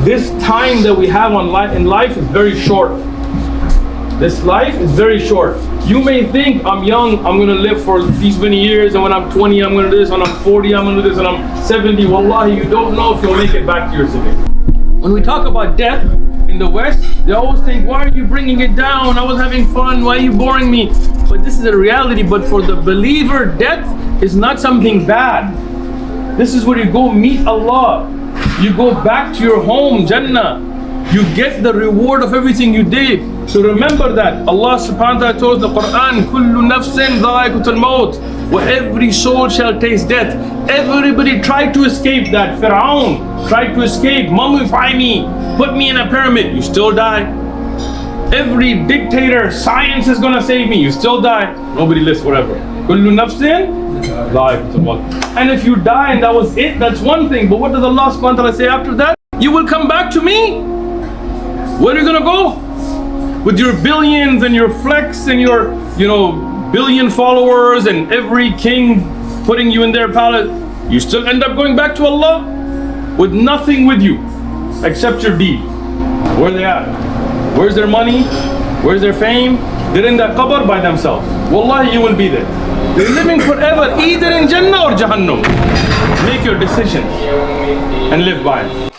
this time that we have in life is very short. This life is very short. You may think, I'm young, I'm gonna live for these many years, and when I'm 20, I'm gonna do this, when I'm 40, I'm gonna do this, when I'm 70. Wallahi, you don't know if you'll make it back to your city. When we talk about death in the West, they always think, why are you bringing it down? I was having fun, why are you boring me? But this is a reality. But for the believer, death is not something bad. This is where you go meet Allah. You go back to your home, Jannah. You get the reward of everything you did. So remember that. Allah subhanahu wa ta'ala told the Quran, Kullu nafsin dha'iqatul maut. Where every soul shall taste death. Everybody tried to escape that. Fir'aun tried to escape. Mummify me. Put me in a pyramid. You still die. Every dictator, science is gonna save me. You still die. Nobody listens, whatever. Kullu nafsin dha'iqatul maut. And if you die and that was it, that's one thing. But what does Allah subhanahu wa ta'ala say after that? You will come back to me. Where are you gonna go? With your billions and your flex and your, billion followers and every king putting you in their palace, you still end up going back to Allah with nothing with you except your deed. Where are they at? Where's their money? Where's their fame? They're in that qabr by themselves. Wallahi, you will be there. You're living forever, either in Jannah or Jahannam. Make your decision and live by it.